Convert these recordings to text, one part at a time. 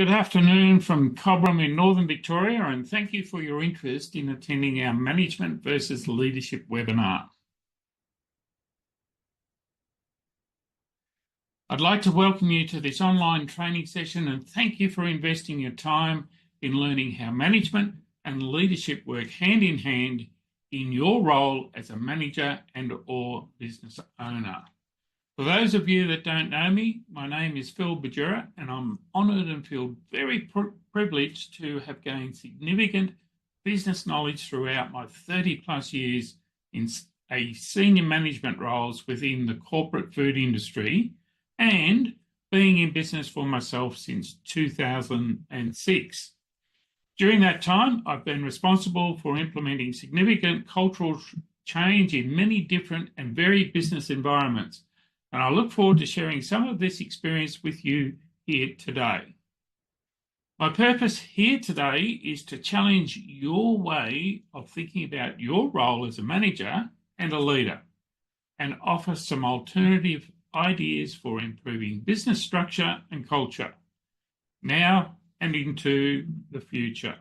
Good afternoon from Cobram in Northern Victoria, and thank you for your interest in attending our Management versus Leadership webinar. I'd like to welcome you to this online training session and thank you for investing your time in learning how management and leadership work hand in hand in your role as a manager and/or business owner. For those of you that don't know me, my name is Badura, and I'm honoured and feel very privileged to have gained significant business knowledge throughout my 30+ years in senior management roles within the corporate food industry and being in business for myself since 2006. During that time, I've been responsible for implementing significant cultural change in many different and varied business environments. And I look forward to sharing some of this experience with you here today. My purpose here today is to challenge your way of thinking about your role as a manager and a leader and offer some alternative ideas for improving business structure and culture now and into the future.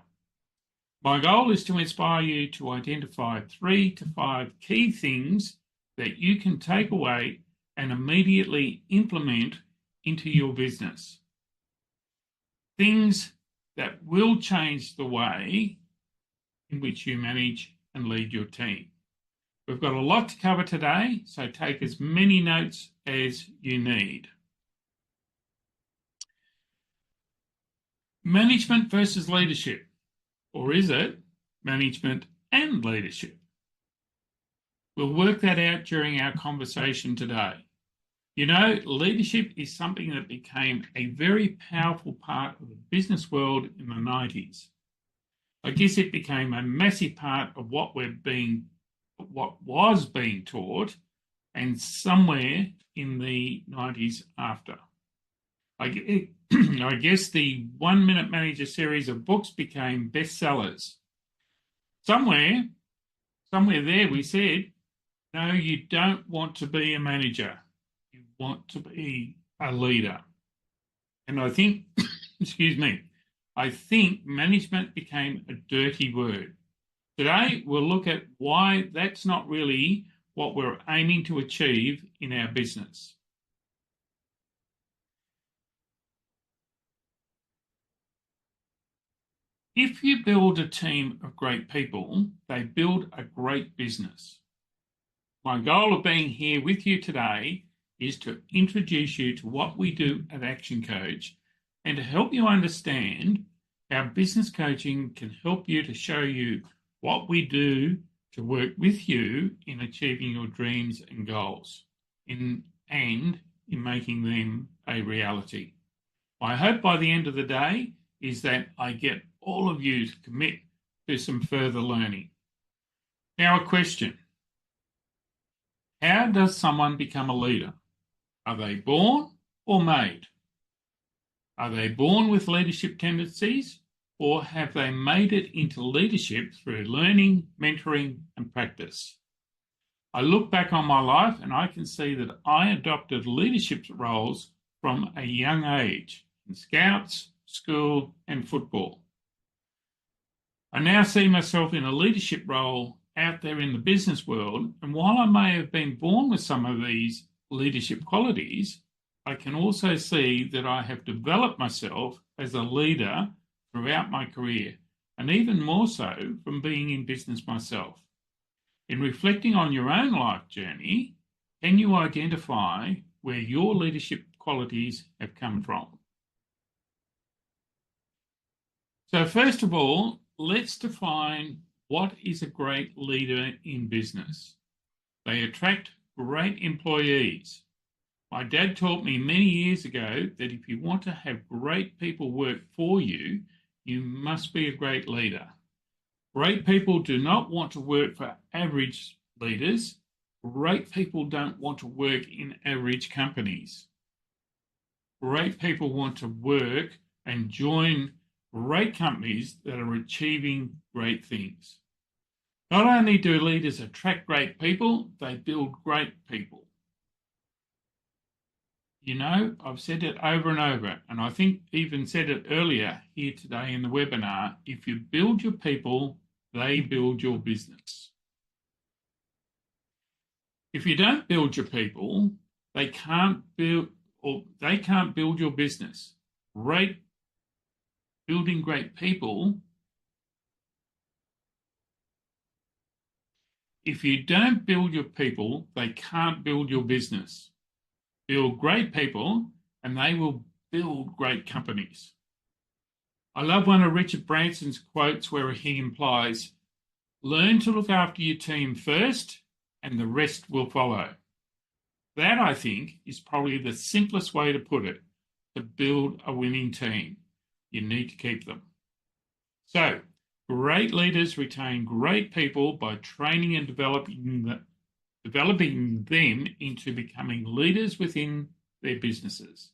My goal is to inspire you to identify 3 to 5 key things that you can take away and immediately implement into your business. Things that will change the way in which you manage and lead your team. We've got a lot to cover today, so take as many notes as you need. Management versus leadership, or is it management and leadership? We'll work that out during our conversation today. You know, leadership is something that became a very powerful part of the business world in the 90s. I guess it became a massive part of what was being taught, and somewhere in the 90s after. I guess the 1 Minute Manager series of books became bestsellers. Somewhere there we said, no, you don't want to be a manager. You want to be a leader. And I think, I think management became a dirty word. Today, we'll look at why that's not really what we're aiming to achieve in our business. If you build a team of great people, they build a great business. My goal of being here with you today is to introduce you to what we do at Action Coach and to help you understand how business coaching can help you to show you what we do to work with you in achieving your dreams and goals and in making them a reality. My hope by the end of the day is that I get all of you to commit to some further learning. Now, a question. How does someone become a leader? Are they born or made? Are they born with leadership tendencies, or have they made it into leadership through learning, mentoring, and practice? I look back on my life and I can see that I adopted leadership roles from a young age in Scouts, school, and football. I now see myself in a leadership role out there in the business world, and while I may have been born with some of these leadership qualities, I can also see that I have developed myself as a leader throughout my career, and even more so from being in business myself. In reflecting on your own life journey, can you identify where your leadership qualities have come from? So first of all, let's define what is a great leader in business. They attract great employees. My dad taught me many years ago that if you want to have great people work for you, you must be a great leader. Great people do not want to work for average leaders. Great people don't want to work in average companies. Great people want to work and join great companies that are achieving great things. Not only do leaders attract great people, they build great people. You know, I've said it over and over, and I think even said it earlier here today in the webinar. If you build your people, they build your business. If you don't build your people, they can't build your business. Building great people. If you don't build your people, they can't build your business. Build great people and they will build great companies. I love one of Richard Branson's quotes where he implies, learn to look after your team first and the rest will follow. That, I think, is probably the simplest way to put it. To build a winning team, you need to keep them. So, great leaders retain great people by training and developing them into becoming leaders within their businesses.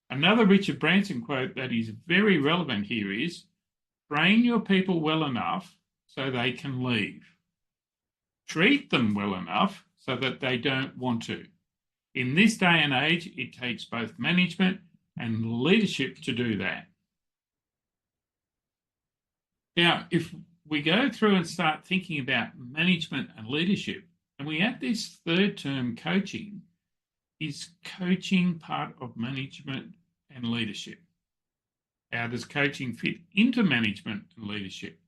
Another Richard Branson quote that is very relevant here is, train your people well enough so they can leave. Treat them well enough so that they don't want to. In this day and age, it takes both management and leadership to do that. Now, if we go through and start thinking about management and leadership, and we add this third term, coaching, is coaching part of management and leadership? How does coaching fit into management and leadership?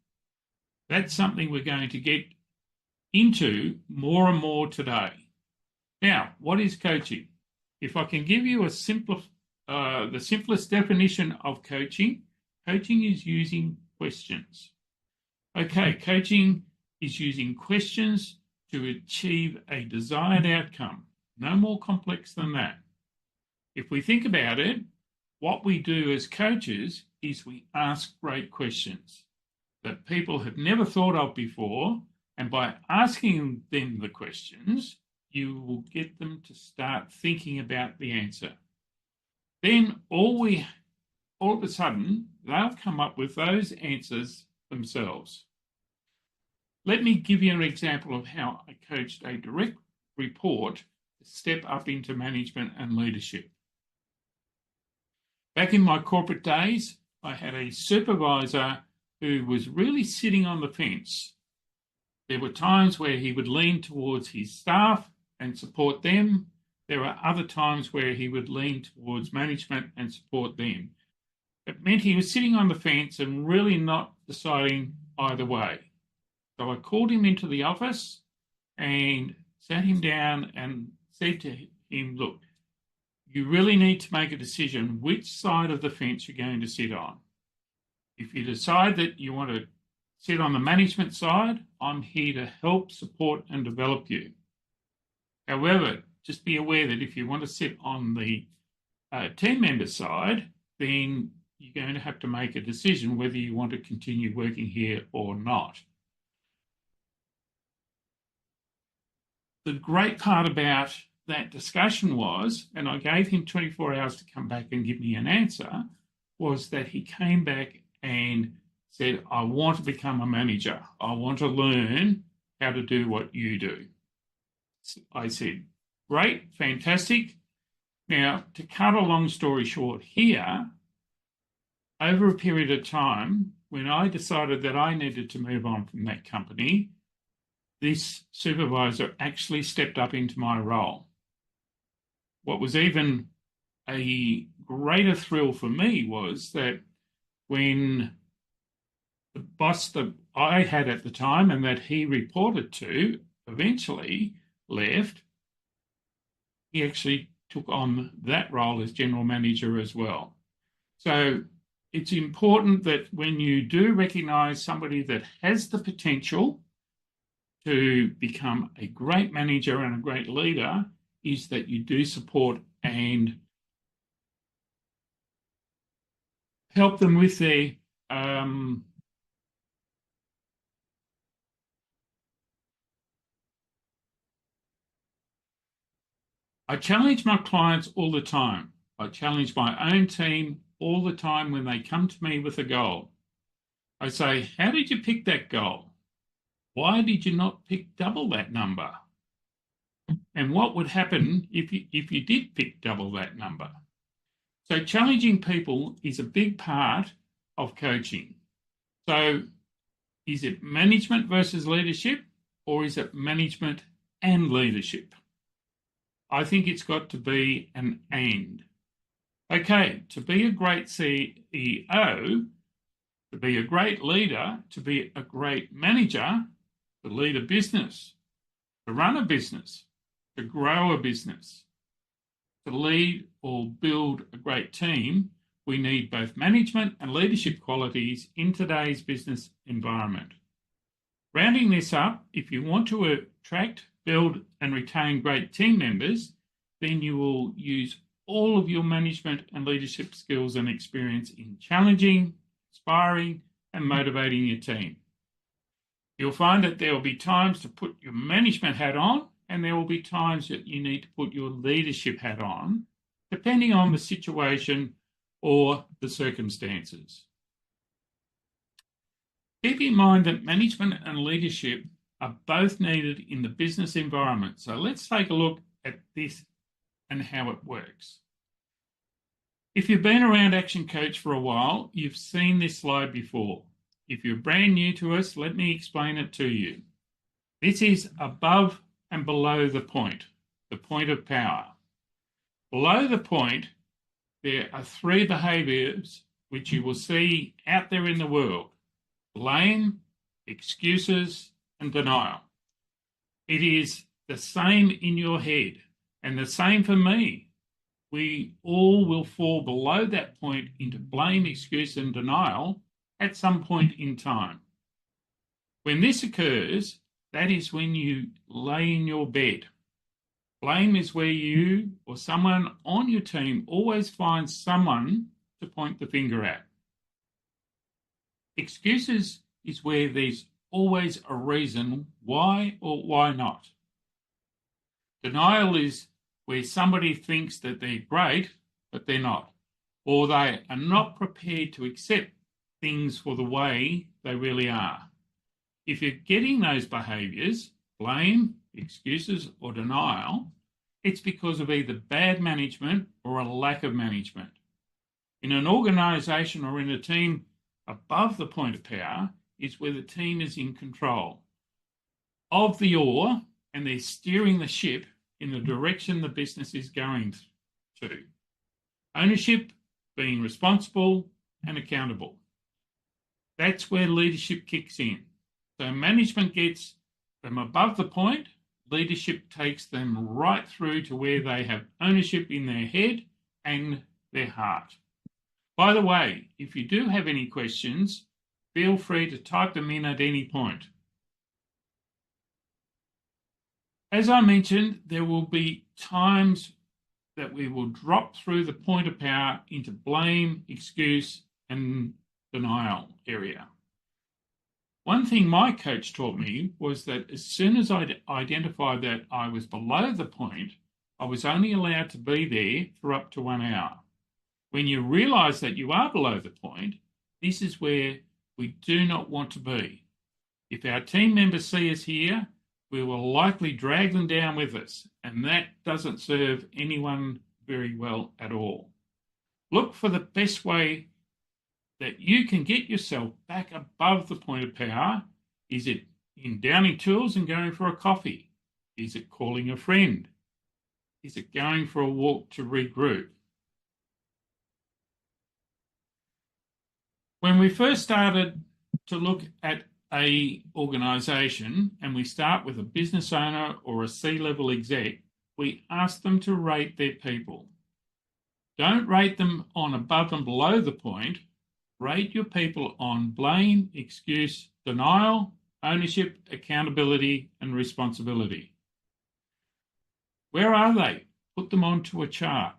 That's something we're going to get into more and more today. Now, what is coaching? If I can give you the simplest definition of coaching, coaching is using questions. Okay, coaching is using questions to achieve a desired outcome. No more complex than that. If we think about it, what we do as coaches is we ask great questions that people have never thought of before, and by asking them the questions, you will get them to start thinking about the answer. Then all of a sudden, they'll come up with those answers themselves. Let me give you an example of how I coached a direct report to step up into management and leadership. Back in my corporate days, I had a supervisor who was really sitting on the fence. There were times where he would lean towards his staff and support them. There were other times where he would lean towards management and support them. It meant he was sitting on the fence and really not deciding either way. So I called him into the office and sat him down and said to him, look, you really need to make a decision which side of the fence you're going to sit on. If you decide that you want to sit on the management side, I'm here to help, support and develop you. However, just be aware that if you want to sit on the team member side, then you're going to have to make a decision whether you want to continue working here or not. The great part about that discussion was, and I gave him 24 hours to come back and give me an answer, was that he came back and said, I want to become a manager. I want to learn how to do what you do. I said, great, fantastic. Now, to cut a long story short here, over a period of time, when I decided that I needed to move on from that company, this supervisor actually stepped up into my role. What was even a greater thrill for me was that when the boss that I had at the time and that he reported to eventually left, he actually took on that role as general manager as well. So it's important that when you do recognise somebody that has the potential to become a great manager and a great leader, is that you do support and help them with their I challenge my clients all the time. I challenge my own team all the time when they come to me with a goal. I say, how did you pick that goal? Why did you not pick double that number? And what would happen if you did pick double that number? So challenging people is a big part of coaching. So is it management versus leadership, or is it management and leadership? I think it's got to be an and. Okay, to be a great CEO, to be a great leader, to be a great manager, to lead a business, to run a business, to grow a business, to lead or build a great team, we need both management and leadership qualities in today's business environment. Rounding this up, if you want to attract, build, and retain great team members, then you will use all of your management and leadership skills and experience in challenging, inspiring, and motivating your team. You'll find that there will be times to put your management hat on, and there will be times that you need to put your leadership hat on, depending on the situation or the circumstances. Keep in mind that management and leadership are both needed in the business environment. So let's take a look at this and how it works. If you've been around Action Coach for a while, you've seen this slide before. If you're brand new to us, let me explain it to you. This is above and below the point of power. Below the point, there are three behaviours which you will see out there in the world: blame, excuses, and denial. It is the same in your head and the same for me. We all will fall below that point into blame, excuse, and denial at some point in time. When this occurs, that is when you lay in your bed. Blame is where you or someone on your team always finds someone to point the finger at. Excuses is where there's always a reason why or why not. Denial is where somebody thinks that they're great, but they're not, or they are not prepared to accept things for the way they really are. If you're getting those behaviours, blame, excuses, or denial, it's because of either bad management or a lack of management. In an organisation or in a team, above the point of power is where the team is in control of the oar and they're steering the ship in the direction the business is going to. Ownership, being responsible and accountable. That's where leadership kicks in. So management gets them above the point, leadership takes them right through to where they have ownership in their head and their heart. By the way, if you do have any questions, feel free to type them in at any point. As I mentioned, there will be times that we will drop through the point of power into blame, excuse, and denial area. One thing my coach taught me was that as soon as I identified that I was below the point, I was only allowed to be there for up to 1 hour. When you realise that you are below the point, this is where we do not want to be. If our team members see us here, we will likely drag them down with us, and that doesn't serve anyone very well at all. Look for the best way that you can get yourself back above the point of power. Is it in downing tools and going for a coffee? Is it calling a friend? Is it going for a walk to regroup? When we first started to look at an organisation and we start with a business owner or a C-level exec, we ask them to rate their people. Don't rate them on above and below the point. Rate your people on blame, excuse, denial, ownership, accountability, and responsibility. Where are they? Put them onto a chart.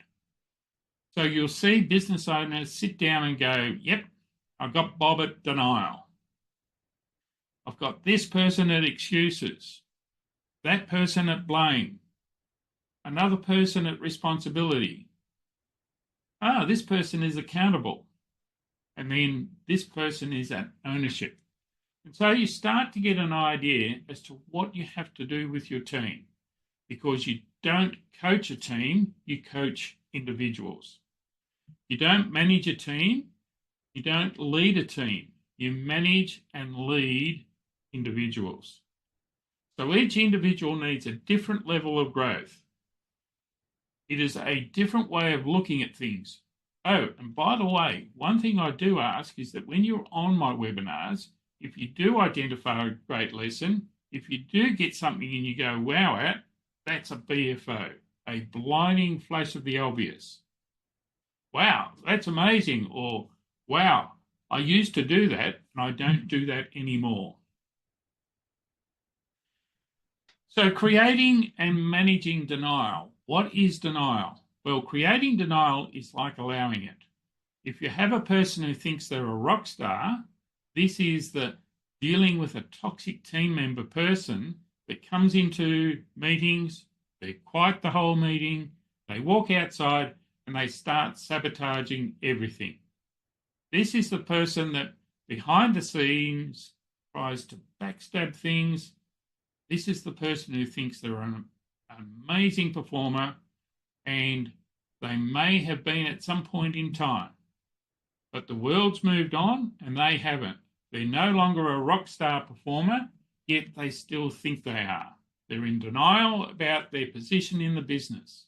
So you'll see business owners sit down and go, yep, I've got Bob at denial. I've got this person at excuses, that person at blame, another person at responsibility. This person is accountable. And then this person is at ownership. And so you start to get an idea as to what you have to do with your team. because you don't coach a team, you coach individuals. You don't manage a team, you don't lead a team. You manage and lead individuals. So each individual needs a different level of growth. It is a different way of looking at things. Oh, and by the way, one thing I do ask is that when you're on my webinars, if you do identify a great lesson, if you do get something and you go, wow, that's a BFO, a blinding flash of the obvious. Wow, that's amazing. Or, wow, I used to do that and I don't do that anymore. So creating and managing denial. What is denial? Well, creating denial is like allowing it. If you have a person who thinks they're a rock star, this is the dealing with a toxic team member person that comes into meetings, they're quiet the whole meeting, they walk outside and they start sabotaging everything. This is the person that behind the scenes tries to backstab things. This is the person who thinks they're an amazing performer and they may have been at some point in time, but the world's moved on and they haven't. They're no longer a rock star performer, yet they still think they are. They're in denial about their position in the business.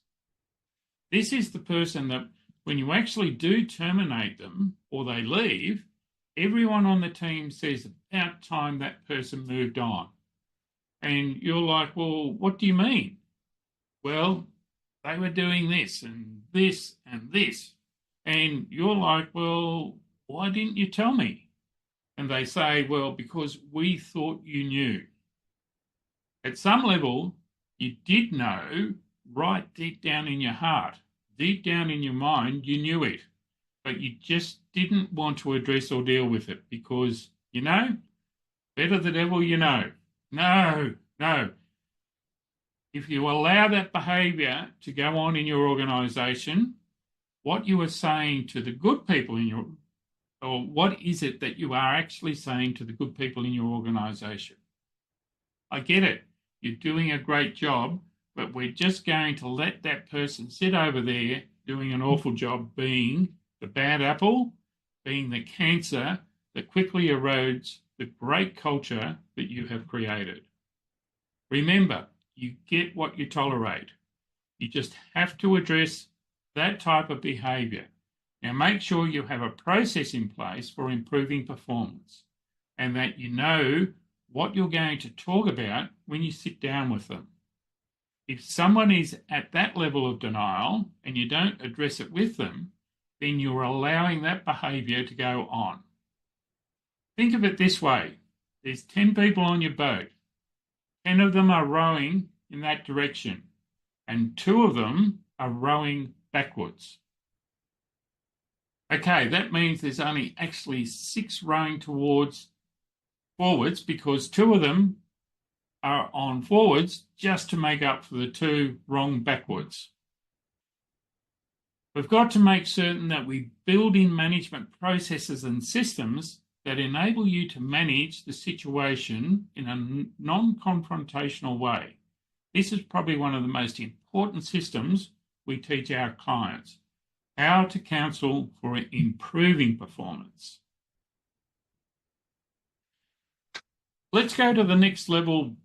This is the person that when you actually do terminate them or they leave, everyone on the team says about time that person moved on. And you're like, well, what do you mean? Well, they were doing this and this and this. And you're like, well, why didn't you tell me? And they say, well, because we thought you knew. At some level, you did know right deep down in your heart, deep down in your mind, you knew it, but you just didn't want to address or deal with it because, you know, better the devil you know. No. If you allow that behaviour to go on in your organisation, what you are saying to the good people in your, or what is it that you are actually saying to the good people in your organisation? I get it. You're doing a great job, but we're just going to let that person sit over there doing an awful job being the bad apple, being the cancer that quickly erodes the great culture that you have created. Remember, you get what you tolerate. You just have to address that type of behaviour. Now make sure you have a process in place for improving performance and that you know what you're going to talk about when you sit down with them. If someone is at that level of denial and you don't address it with them, then you're allowing that behaviour to go on. Think of it this way. There's 10 people on your boat. 10 of them are rowing in that direction and 2 of them are rowing backwards. Okay, that means there's only actually 6 rowing towards forwards because 2 of them are on forwards just to make up for the 2 wrong backwards. We've got to make certain that we build in management processes and systems that enable you to manage the situation in a non-confrontational way. This is probably one of the most important systems we teach our clients, how to counsel for improving performance. Let's go to the next level,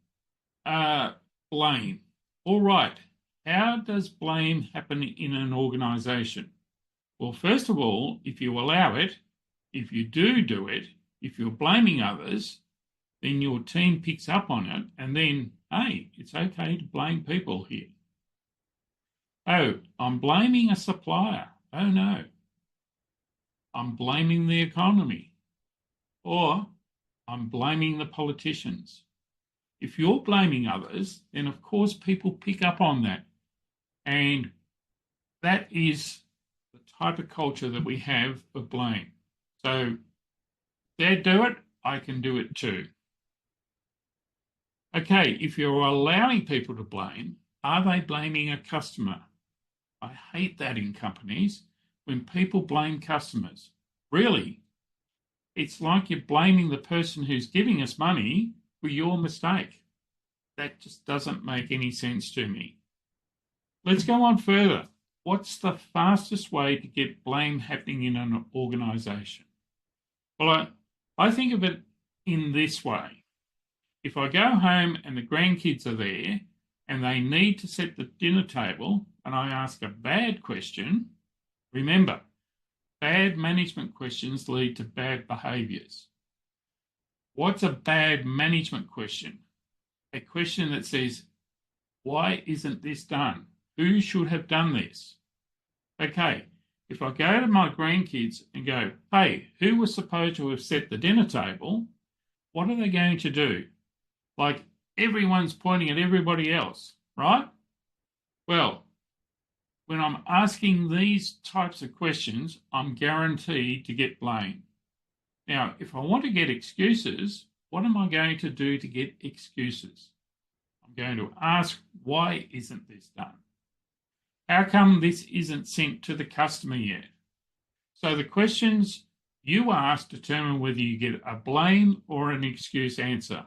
blame. All right, how does blame happen in an organisation? Well, first of all, if you allow it, if you do it, if you're blaming others, then your team picks up on it and then, hey, it's okay to blame people here. Oh, I'm blaming a supplier. Oh no, I'm blaming the economy. Or I'm blaming the politicians. If you're blaming others, then of course people pick up on that. And that is the type of culture that we have of blame. So they do it, I can do it too. Okay, if you're allowing people to blame, are they blaming a customer? I hate that in companies when people blame customers. Really, it's like you're blaming the person who's giving us money for your mistake. That just doesn't make any sense to me. Let's go on further. What's the fastest way to get blame happening in an organisation? Well, I think of it in this way. If I go home and the grandkids are there and they need to set the dinner table and I ask a bad question, remember, bad management questions lead to bad behaviours. What's a bad management question? A question that says, why isn't this done? Who should have done this? Okay, if I go to my grandkids and go, hey, who was supposed to have set the dinner table? What are they going to do? Like everyone's pointing at everybody else, right? Well, when I'm asking these types of questions, I'm guaranteed to get blamed. Now, if I want to get excuses, what am I going to do to get excuses? I'm going to ask, why isn't this done? How come this isn't sent to the customer yet? So the questions you ask determine whether you get a blame or an excuse answer.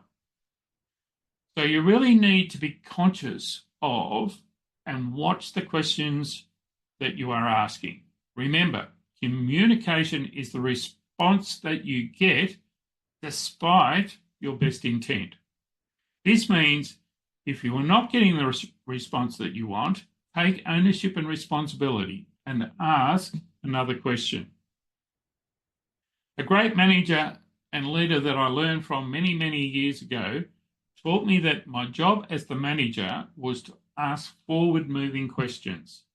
So you really need to be conscious of and watch the questions that you are asking. Remember, communication is the response that you get despite your best intent. This means if you are not getting the response that you want, take ownership and responsibility and ask another question. A great manager and leader that I learned from many, many years ago taught me that my job as the manager was to ask forward-moving questions.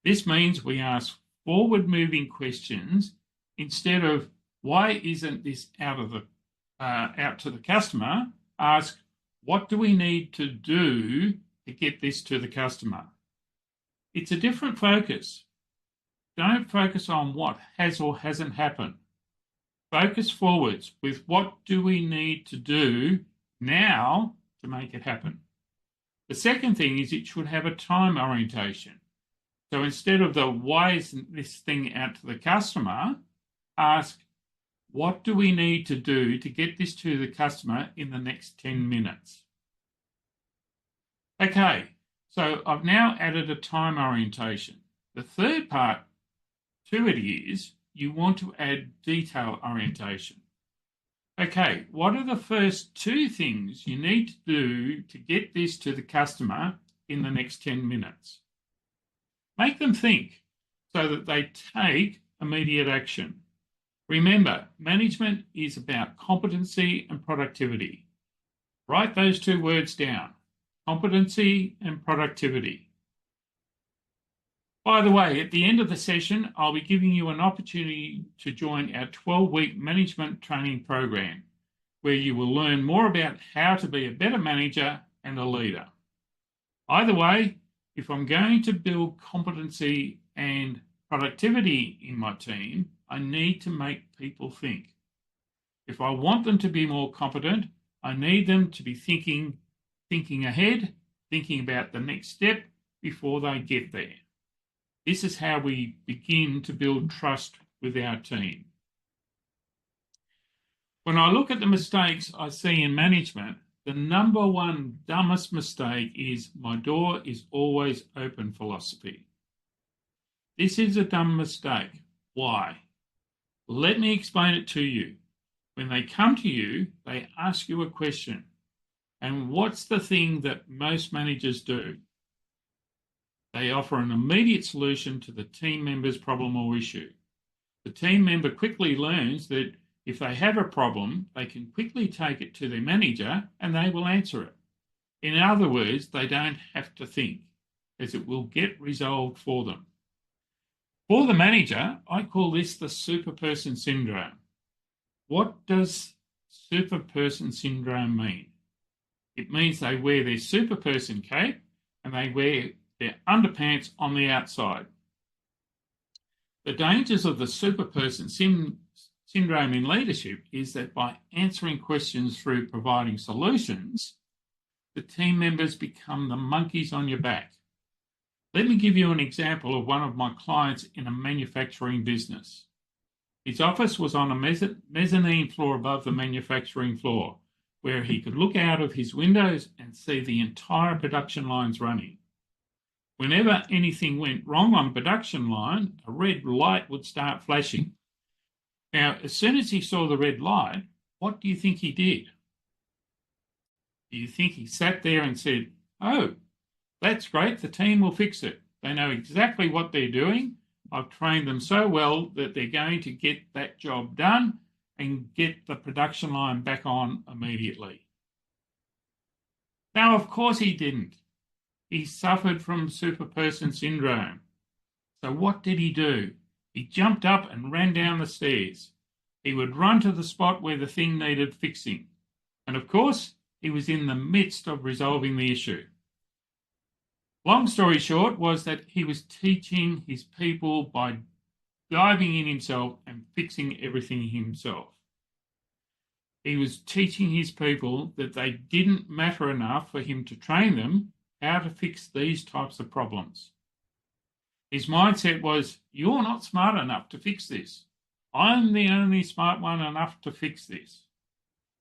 This means we ask forward-moving questions instead of why isn't this out to the customer? Ask what do we need to do to get this to the customer? It's a different focus. Don't focus on what has or hasn't happened. Focus forwards with what do we need to do now to make it happen. The second thing is it should have a time orientation. So instead of the why isn't this thing out to the customer, ask what do we need to do to get this to the customer in the next 10 minutes? Okay, so I've now added a time orientation. The third part to it is you want to add detail orientation. Okay, what are the first two things you need to do to get this to the customer in the next 10 minutes? Make them think so that they take immediate action. Remember, management is about competency and productivity. Write those two words down, competency and productivity. By the way, at the end of the session, I'll be giving you an opportunity to join our 12-week management training program, where you will learn more about how to be a better manager and a leader. Either way, if I'm going to build competency and productivity in my team, I need to make people think. If I want them to be more competent, I need them to be thinking ahead, thinking about the next step before they get there. This is how we begin to build trust with our team. When I look at the mistakes I see in management, the number one dumbest mistake is my door is always open philosophy. This is a dumb mistake. Why? Let me explain it to you. When they come to you, they ask you a question. And what's the thing that most managers do? They offer an immediate solution to the team member's problem or issue. The team member quickly learns that if they have a problem, they can quickly take it to their manager and they will answer it. In other words, they don't have to think, as it will get resolved for them. For the manager, I call this the superperson syndrome. What does superperson syndrome mean? It means they wear their superperson cape and they wear their underpants on the outside. The dangers of the superperson syndrome in leadership is that by answering questions through providing solutions, the team members become the monkeys on your back. Let me give you an example of one of my clients in a manufacturing business. His office was on a mezzanine floor above the manufacturing floor, where he could look out of his windows and see the entire production lines running. Whenever anything went wrong on production line, a red light would start flashing. Now, as soon as he saw the red light, what do you think he did? Do you think he sat there and said, "Oh, that's great, the team will fix it. They know exactly what they're doing. I've trained them so well that they're going to get that job done and get the production line back on immediately"? Now, of course he didn't. He suffered from superperson syndrome. So what did he do? He jumped up and ran down the stairs. He would run to the spot where the thing needed fixing. And of course, he was in the midst of resolving the issue. Long story short was that he was teaching his people by diving in himself and fixing everything himself. He was teaching his people that they didn't matter enough for him to train them how to fix these types of problems. His mindset was, "You're not smart enough to fix this. I'm the only smart one enough to fix this."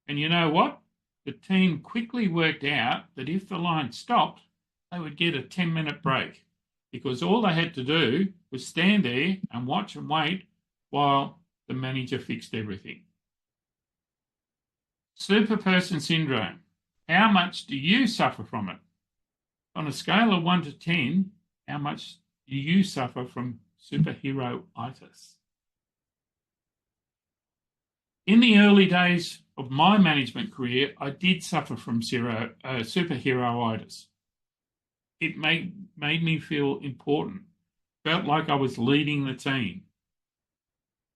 And you know what? The team quickly worked out that if the line stopped, they would get a 10-minute break, because all they had to do was stand there and watch and wait while the manager fixed everything. Superperson syndrome. How much do you suffer from it? On a scale of 1 to 10, how much do you suffer from superhero-itis? In the early days of my management career, I did suffer from superhero-itis. It made me feel important, felt like I was leading the team.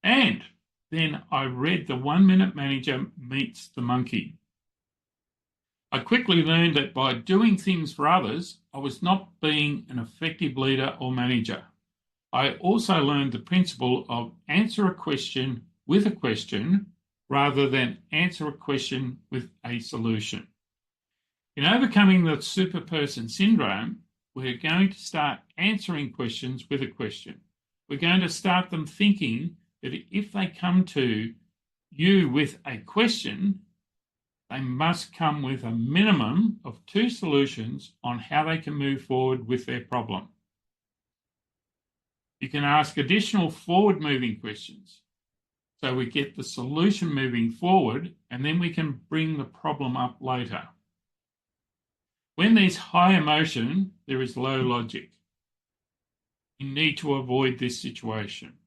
And then I read The 1 Minute Manager Meets the Monkey. I quickly learned that by doing things for others, I was not being an effective leader or manager. I also learned the principle of answer a question with a question rather than answer a question with a solution. In overcoming the superperson syndrome, we're going to start answering questions with a question. We're going to start them thinking that if they come to you with a question, they must come with a minimum of 2 solutions on how they can move forward with their problem. You can ask additional forward-moving questions, so we get the solution moving forward, and then we can bring the problem up later. When there's high emotion, there is low logic. You need to avoid this situation.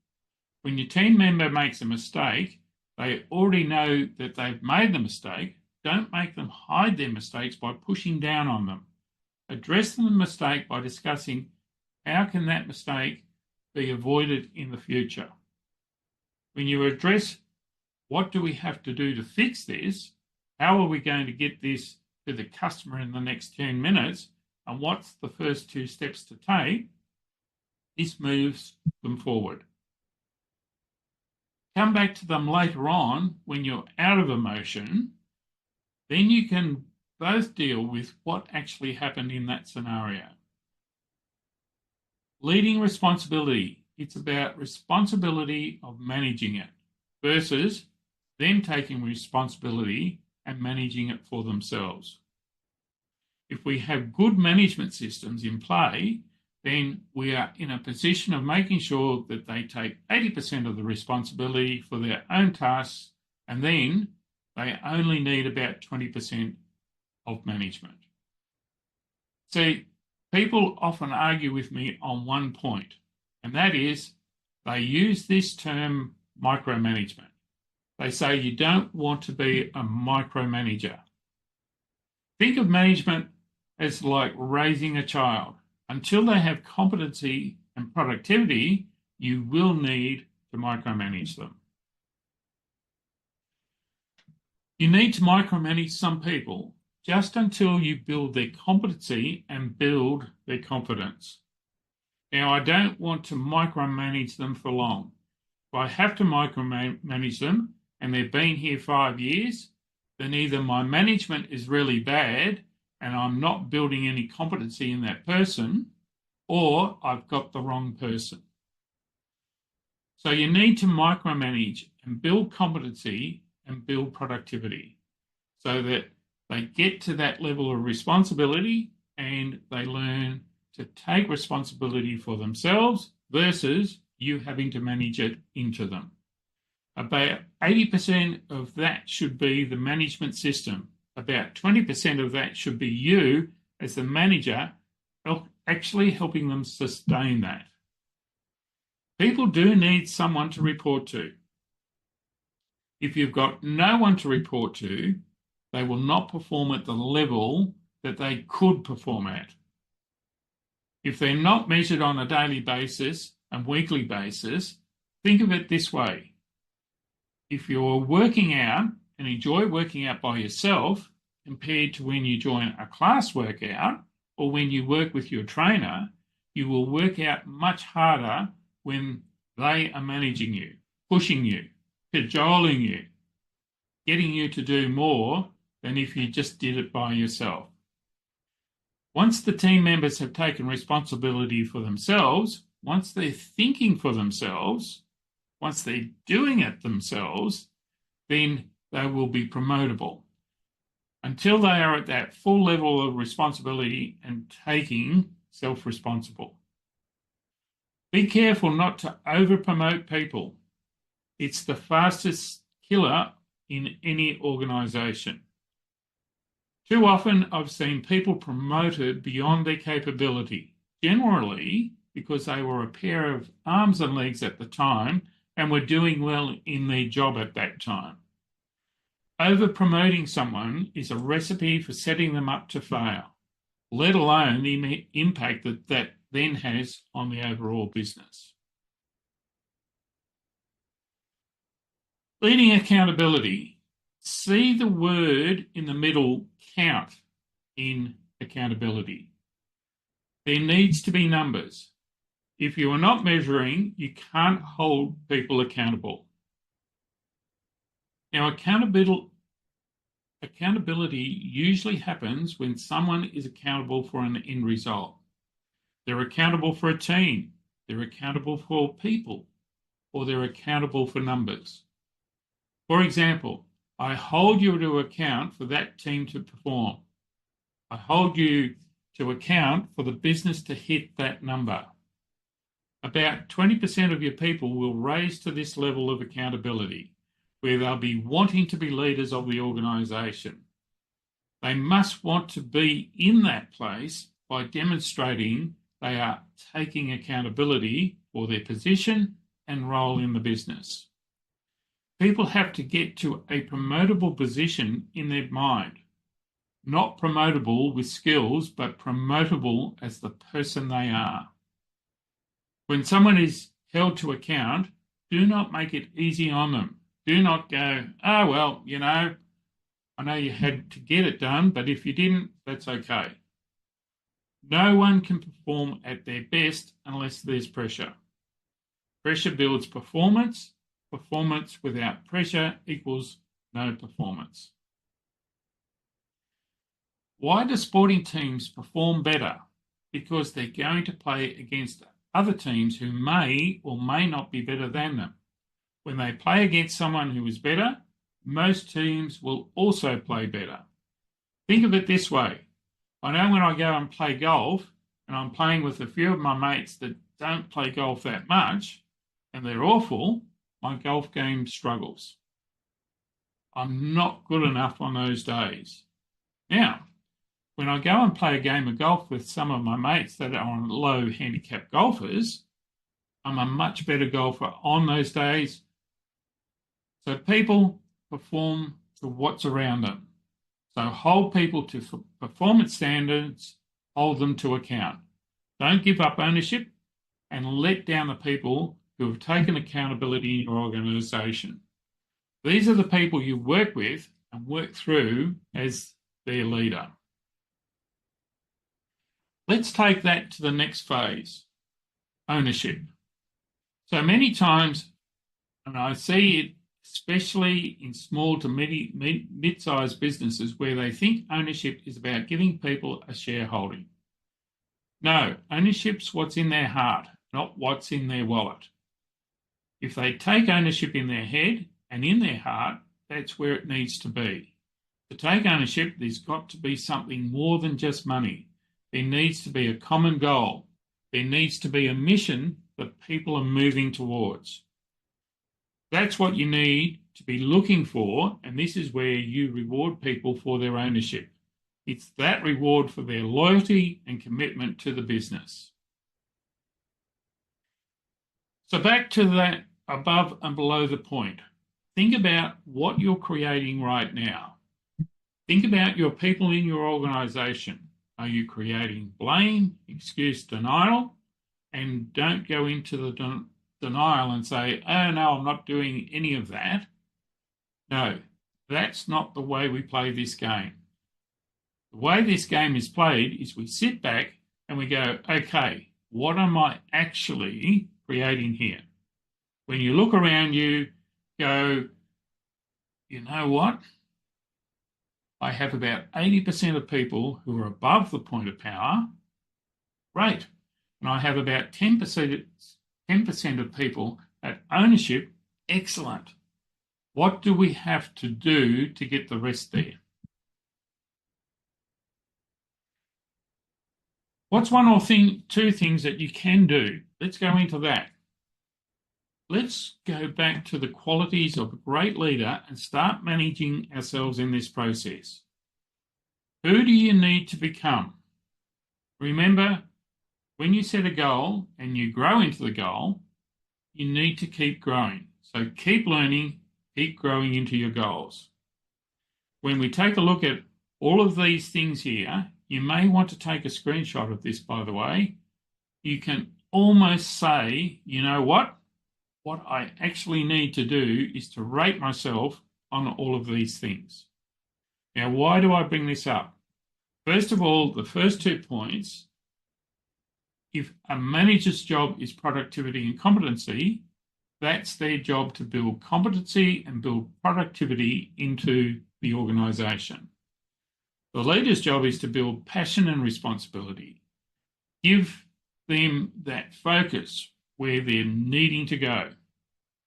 When your team member makes a mistake, they already know that they've made the mistake. Don't make them hide their mistakes by pushing down on them. Address the mistake by discussing how can that mistake be avoided in the future. When you address what do we have to do to fix this, how are we going to get this to the customer in the next 10 minutes, and what's the first 2 steps to take, this moves them forward. Come back to them later on when you're out of emotion. Then you can both deal with what actually happened in that scenario. Leading responsibility. It's about responsibility of managing it versus them taking responsibility and managing it for themselves. If we have good management systems in play, then we are in a position of making sure that they take 80% of the responsibility for their own tasks, and then they only need about 20% of management. See, people often argue with me on one point, and that is they use this term micromanagement. They say you don't want to be a micromanager. Think of management as like raising a child. Until they have competency and productivity, you will need to micromanage them. You need to micromanage some people just until you build their competency and build their confidence. Now, I don't want to micromanage them for long. If I have to micromanage them and they've been here 5 years, then either my management is really bad and I'm not building any competency in that person, or I've got the wrong person. So you need to micromanage and build competency and build productivity. so that they get to that level of responsibility and they learn to take responsibility for themselves versus you having to manage it into them. About 80% of that should be the management system. About 20% of that should be you as the manager actually helping them sustain that. People do need someone to report to. If you've got no one to report to, they will not perform at the level that they could perform at. If they're not measured on a daily basis and weekly basis, think of it this way. If you're working out and enjoy working out by yourself compared to when you join a class workout or when you work with your trainer, you will work out much harder when they are managing you, pushing you, cajoling you, getting you to do more than if you just did it by yourself. Once the team members have taken responsibility for themselves, once they're thinking for themselves, once they're doing it themselves, then they will be promotable. Until they are at that full level of responsibility and taking self-responsible. Be careful not to over-promote people. It's the fastest killer in any organisation. Too often I've seen people promoted beyond their capability, generally because they were a pair of arms and legs at the time and were doing well in their job at that time. Over-promoting someone is a recipe for setting them up to fail, let alone the impact that that then has on the overall business. Leading accountability. See the word in the middle, count, in accountability. There needs to be numbers. If you are not measuring, you can't hold people accountable. Now, accountability usually happens when someone is accountable for an end result. They're accountable for a team, they're accountable for people, or they're accountable for numbers. For example, I hold you to account for that team to perform. I hold you to account for the business to hit that number. About 20% of your people will raise to this level of accountability, where they'll be wanting to be leaders of the organisation. They must want to be in that place by demonstrating they are taking accountability for their position and role in the business. People have to get to a promotable position in their mind, not promotable with skills, but promotable as the person they are. When someone is held to account, do not make it easy on them. Do not go, oh, well, I know you had to get it done, but if you didn't, that's okay. No one can perform at their best unless there's pressure. Pressure builds performance. Performance without pressure equals no performance. Why do sporting teams perform better? Because they're going to play against other teams who may or may not be better than them. When they play against someone who is better, most teams will also play better. Think of it this way. I know when I go and play golf, and I'm playing with a few of my mates that don't play golf that much, and they're awful, my golf game struggles. I'm not good enough on those days. Now, when I go and play a game of golf with some of my mates that are low handicap golfers, I'm a much better golfer on those days. So people perform to what's around them. So hold people to performance standards, hold them to account. Don't give up ownership and let down the people who have taken accountability in your organisation. These are the people you work with and work through as their leader. Let's take that to the next phase, ownership. So many times, and I see it especially in small to mid-sized businesses where they think ownership is about giving people a shareholding. No, ownership's what's in their heart, not what's in their wallet. If they take ownership in their head and in their heart, that's where it needs to be. To take ownership, there's got to be something more than just money. There needs to be a common goal. There needs to be a mission that people are moving towards. That's what you need to be looking for, and this is where you reward people for their ownership. It's that reward for their loyalty and commitment to the business. So back to that above and below the point. Think about what you're creating right now. Think about your people in your organisation. Are you creating blame, excuse, denial? And don't go into the denial and say, oh, no, I'm not doing any of that. No, that's not the way we play this game. The way this game is played is we sit back and we go, okay, what am I actually creating here? When you look around you, go, you know what? I have about 80% of people who are above the point of power. Great. And I have about 10% of people at ownership. Excellent. What do we have to do to get the rest there? What's one or two things that you can do? Let's go into that. Let's go back to the qualities of a great leader and start managing ourselves in this process. Who do you need to become? Remember, when you set a goal and you grow into the goal, you need to keep growing. So keep learning, keep growing into your goals. When we take a look at all of these things here, you may want to take a screenshot of this, by the way. You can almost say, you know what? What I actually need to do is to rate myself on all of these things. Now, why do I bring this up? First of all, the first 2 points, if a manager's job is productivity and competency, that's their job to build competency and build productivity into the organisation. The leader's job is to build passion and responsibility. Give them that focus where they're needing to go.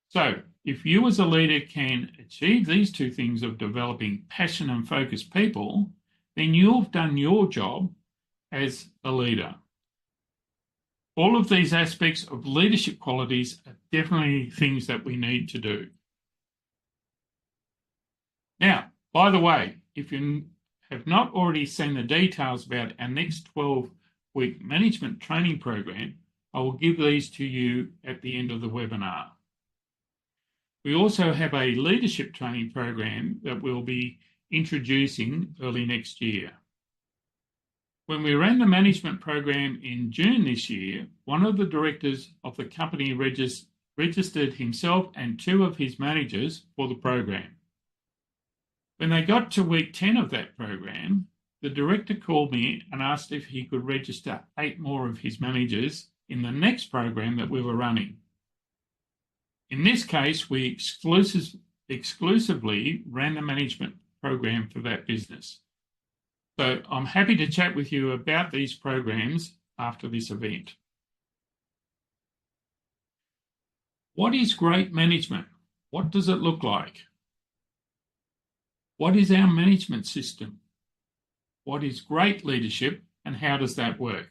So if you as a leader can achieve these 2 things of developing passion and focused people, then you've done your job as a leader. All of these aspects of leadership qualities are definitely things that we need to do. Now, by the way, if you have not already seen the details about our next 12-week management training program, I will give these to you at the end of the webinar. We also have a leadership training program that we'll be introducing early next year. When we ran the management program in June this year, one of the directors of the company registered himself and 2 of his managers for the program. When they got to week 10 of that program, the director called me and asked if he could register 8 more of his managers in the next program that we were running. In this case, we exclusively ran the management program for that business. So I'm happy to chat with you about these programs after this event. What is great management? What does it look like? What is our management system? What is great leadership and how does that work?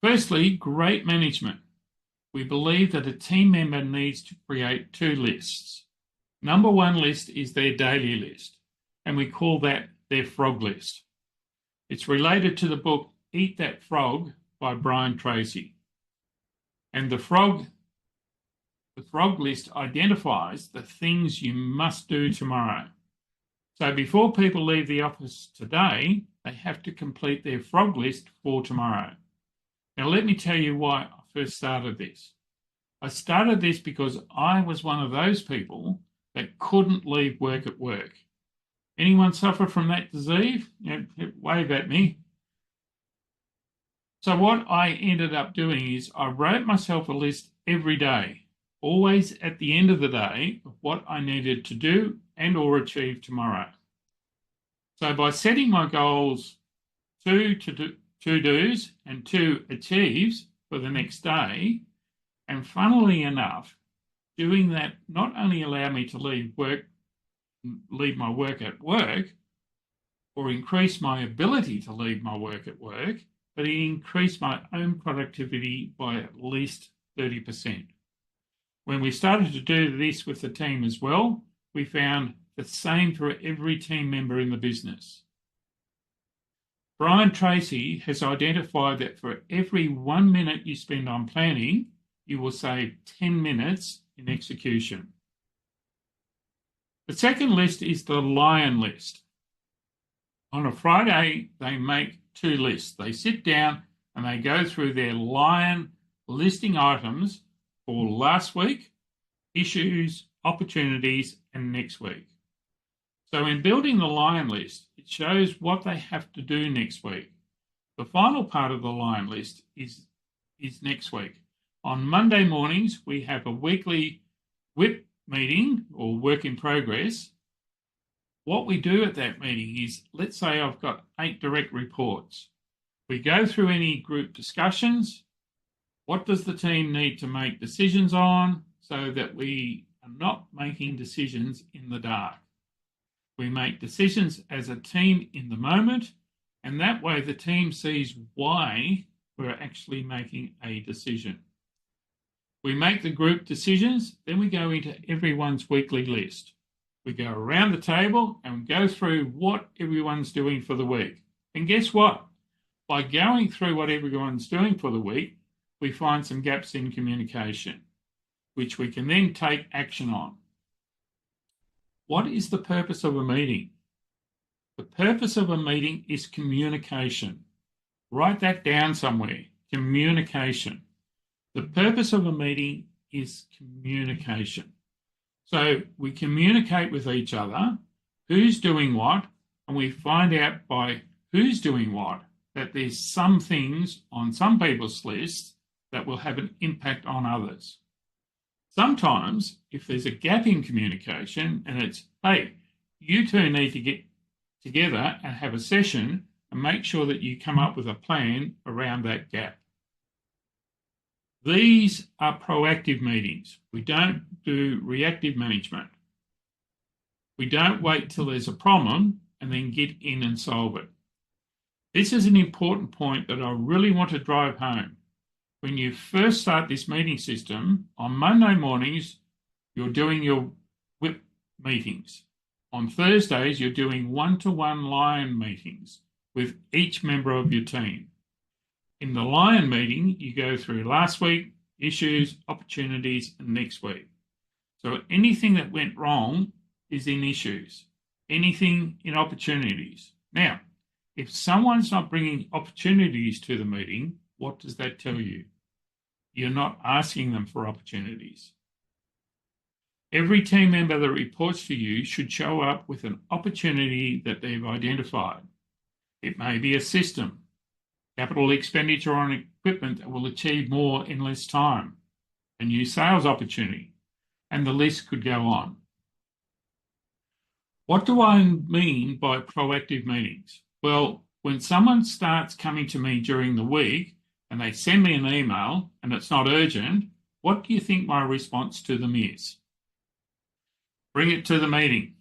Firstly, great management. We believe that a team member needs to create 2 lists. Number 1 list is their daily list, and we call that their frog list. It's related to the book Eat That Frog by Brian Tracy. And the frog list identifies the things you must do tomorrow. So before people leave the office today, they have to complete their frog list for tomorrow. Now, let me tell you why I first started this. I started this because I was one of those people that couldn't leave work at work. Anyone suffer from that disease? Wave at me. So what I ended up doing is I wrote myself a list every day, always at the end of the day, of what I needed to do and or achieve tomorrow. So by setting my goals, 2 to-dos and 2 achieves for the next day, and funnily enough, doing that not only allowed me to leave work leave my work at work or increase my ability to leave my work at work, but it increased my own productivity by at least 30%. When we started to do this with the team as well, we found the same for every team member in the business. Brian Tracy has identified that for every 1 minute you spend on planning, you will save 10 minutes in execution. The second list is the Lion list. On a Friday, they make 2 lists. They sit down and they go through their Lion listing items for last week, issues, opportunities, and next week. So in building the Lion list, it shows what they have to do next week. The final part of the Lion list is next week. On Monday mornings, we have a weekly WIP meeting or work in progress. What we do at that meeting is, let's say I've got 8 direct reports. We go through any group discussions. What does the team need to make decisions on so that we are not making decisions in the dark? We make decisions as a team in the moment, and that way the team sees why we're actually making a decision. We make the group decisions, then we go into everyone's weekly list. We go around the table and go through what everyone's doing for the week. And guess what? By going through what everyone's doing for the week, we find some gaps in communication, which we can then take action on. What is the purpose of a meeting? The purpose of a meeting is communication. Write that down somewhere. Communication. The purpose of a meeting is communication. So we communicate with each other, who's doing what, and we find out by who's doing what that there's some things on some people's lists that will have an impact on others. Sometimes, if there's a gap in communication and it's, hey, you two need to get together and have a session and make sure that you come up with a plan around that gap. These are proactive meetings. We don't do reactive management. We don't wait till there's a problem and then get in and solve it. This is an important point that I really want to drive home. When you first start this meeting system, on Monday mornings, you're doing your WIP meetings. On Thursdays, you're doing one-to-one Lion meetings with each member of your team. In the Lion meeting, you go through last week, issues, opportunities, and next week. So anything that went wrong is in issues, anything in opportunities. Now, if someone's not bringing opportunities to the meeting, what does that tell you? You're not asking them for opportunities. Every team member that reports to you should show up with an opportunity that they've identified. It may be a system, capital expenditure on equipment that will achieve more in less time, a new sales opportunity, and the list could go on. What do I mean by proactive meetings? Well, when someone starts coming to me during the week and they send me an email and it's not urgent, what do you think my response to them is? Bring it to the meeting.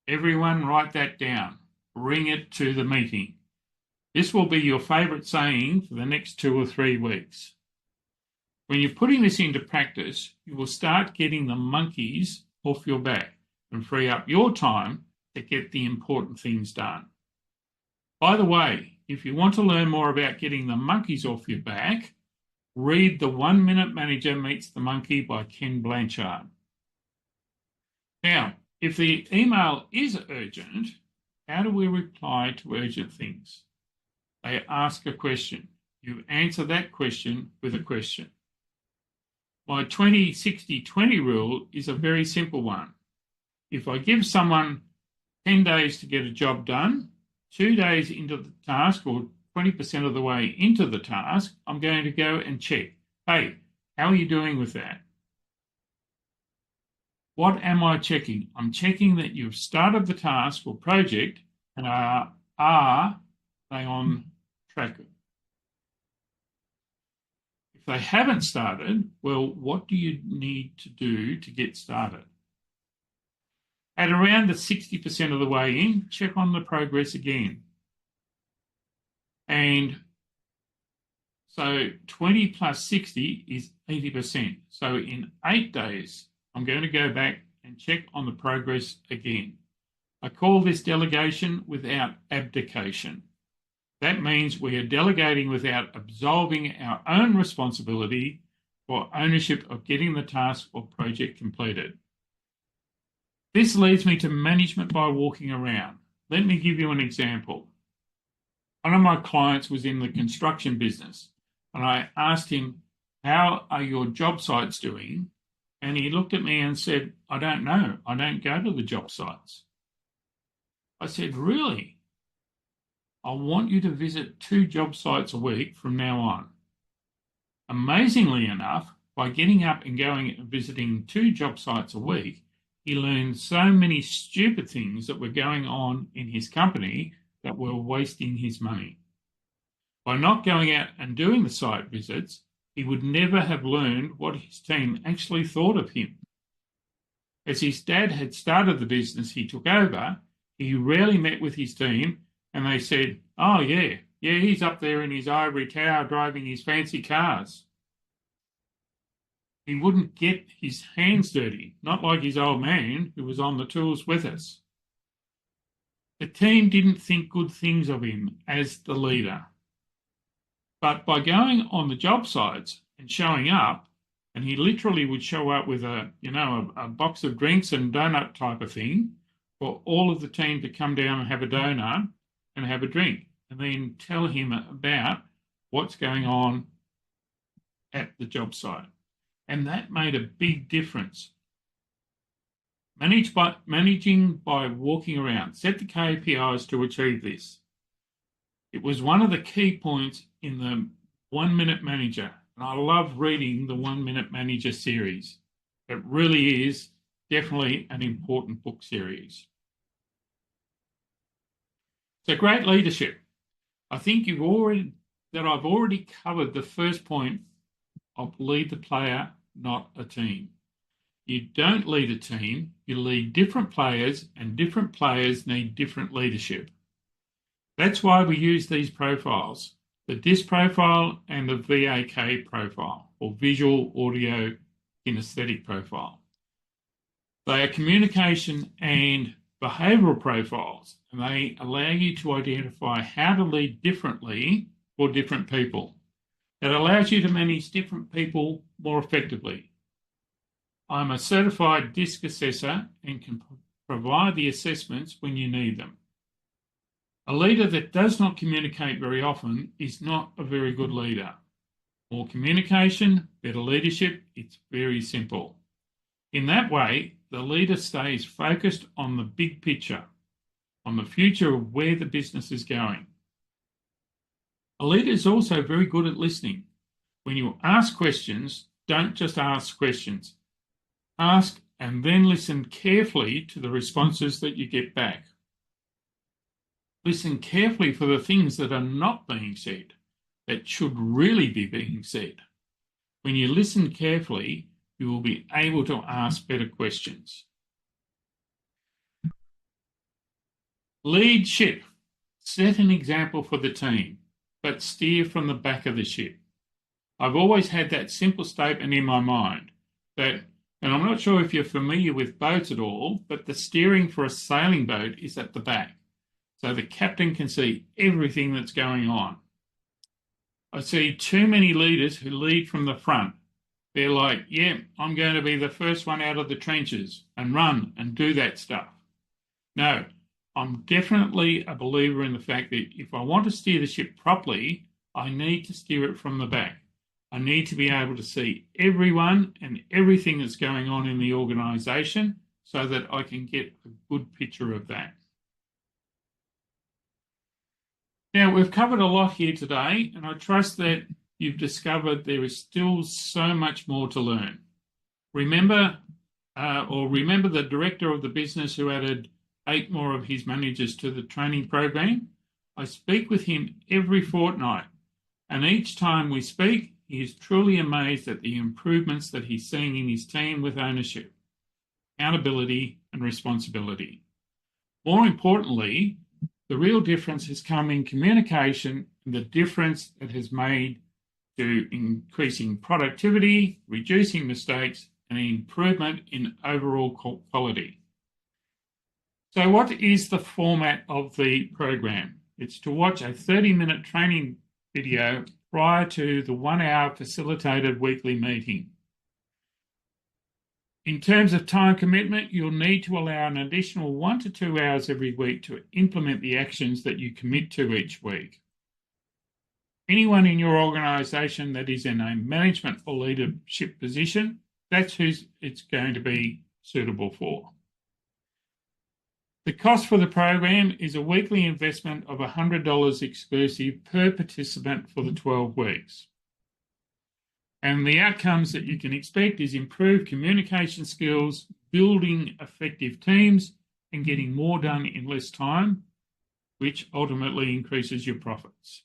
Everyone write that down. Bring it to the meeting. This will be your favourite saying for the next 2 or 3 weeks. When you're putting this into practice, you will start getting the monkeys off your back and free up your time to get the important things done. By the way, if you want to learn more about getting the monkeys off your back, read The 1 Minute Manager Meets the Monkey by Ken Blanchard. Now, if the email is urgent, how do we reply to urgent things? They ask a question. You answer that question with a question. My 20-60-20 rule is a very simple one. If I give someone 10 days to get a job done, 2 days into the task or 20% of the way into the task, I'm going to go and check. Hey, how are you doing with that? What am I checking? I'm checking that you've started the task or project and are they on track? If they haven't started, well, what do you need to do to get started? At around the 60% of the way in, check on the progress again. And so 20 plus 60 is 80%. So in 8 days, I'm going to go back and check on the progress again. I call this delegation without abdication. That means we are delegating without absolving our own responsibility for ownership of getting the task or project completed. This leads me to management by walking around. Let me give you an example. One of my clients was in the construction business, and I asked him, "How are your job sites doing?" And he looked at me and said, "I don't know. I don't go to the job sites." I said, "Really? I want you to visit 2 job sites a week from now on." Amazingly enough, by getting up and going and visiting 2 job sites a week, he learned so many stupid things that were going on in his company that were wasting his money. By not going out and doing the site visits, he would never have learned what his team actually thought of him. As his dad had started the business he took over, he rarely met with his team, and they said, "Oh, yeah, he's up there in his ivory tower driving his fancy cars." He wouldn't get his hands dirty, not like his old man who was on the tools with us. The team didn't think good things of him as the leader. But by going on the job sites and showing up, and he literally would show up with a box of drinks and donut type of thing for all of the team to come down and have a donut and have a drink, and then tell him about what's going on at the job site. And that made a big difference. Managing by walking around. Set the KPIs to achieve this. It was one of the key points in the 1 Minute Manager. And I love reading the 1 Minute Manager series. It really is definitely an important book series. So great leadership. I think I've already covered the first point of lead the player, not a team. You don't lead a team, you lead different players, and different players need different leadership. That's why we use these profiles, the DISC profile and the VAK profile, or visual, audio, kinesthetic profile. They are communication and behavioural profiles, and they allow you to identify how to lead differently for different people. It allows you to manage different people more effectively. I'm a certified DISC assessor and can provide the assessments when you need them. A leader that does not communicate very often is not a very good leader. More communication, better leadership, it's very simple. In that way, the leader stays focused on the big picture, on the future of where the business is going. A leader is also very good at listening. When you ask questions, don't just ask questions. Ask and then listen carefully to the responses that you get back. Listen carefully for the things that are not being said, that should really be being said. When you listen carefully, you will be able to ask better questions. Lead ship. Set an example for the team, but steer from the back of the ship. I've always had that simple statement in my mind that, and I'm not sure if you're familiar with boats at all, but the steering for a sailing boat is at the back, so the captain can see everything that's going on. I see too many leaders who lead from the front. They're like, yeah, I'm going to be the first one out of the trenches and run and do that stuff. No, I'm definitely a believer in the fact that if I want to steer the ship properly, I need to steer it from the back. I need to be able to see everyone and everything that's going on in the organisation so that I can get a good picture of that. Now, we've covered a lot here today, and I trust that you've discovered there is still so much more to learn. Remember the director of the business who added 8 more of his managers to the training program? I speak with him every fortnight, and each time we speak, he is truly amazed at the improvements that he's seeing in his team with ownership. accountability, and responsibility. More importantly, the real difference has come in communication and the difference it has made to increasing productivity, reducing mistakes, and improvement in overall quality. So what is the format of the program? It's to watch a 30-minute training video prior to the 1-hour facilitated weekly meeting. In terms of time commitment, you'll need to allow an additional 1 to 2 hours every week to implement the actions that you commit to each week. Anyone in your organisation that is in a management or leadership position, that's who it's going to be suitable for. The cost for the program is a weekly investment of $100 exclusive per participant for the 12 weeks. And the outcomes that you can expect is improved communication skills, building effective teams, and getting more done in less time, which ultimately increases your profits.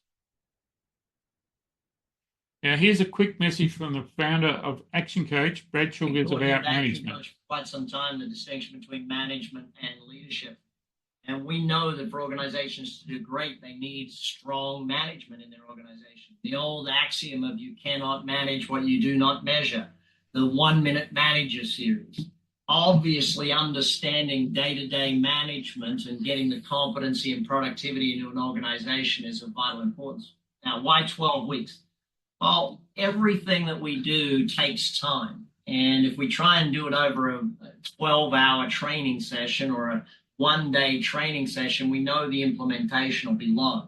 Now, here's a quick message from the founder of Action Coach, Brad Sugars, about management. For quite some time, the distinction between management and leadership. And we know that for organizations to do great, they need strong management in their organization. The old axiom of you cannot manage what you do not measure, the 1-minute manager series. Obviously, understanding day-to-day management and getting the competency and productivity into an organization is of vital importance. Now, why 12 weeks? Well, everything that we do takes time. And if we try and do it over a 12-hour training session or a 1-day training session, we know the implementation will be low.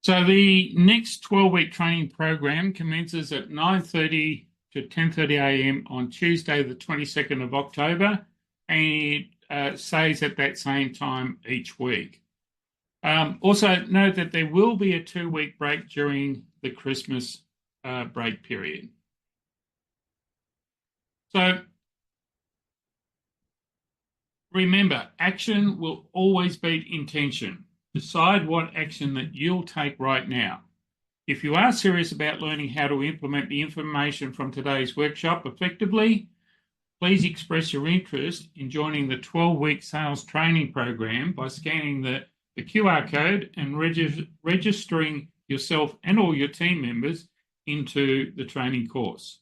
So the next 12-week training program commences at 9:30 to 10:30 a.m. on Tuesday, the 22nd of October, and it stays at that same time each week. Also note that there will be a 2-week break during the Christmas break period. So remember, action will always beat intention. Decide what action that you'll take right now. If you are serious about learning how to implement the information from today's workshop effectively, please express your interest in joining the 12-week sales training program by scanning the QR code and registering yourself and all your team members into the training course.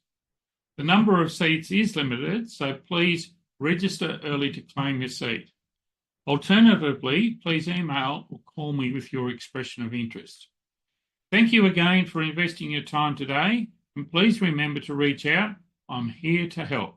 The number of seats is limited, so please register early to claim your seat. Alternatively, please email or call me with your expression of interest. Thank you again for investing your time today, and please remember to reach out. I'm here to help.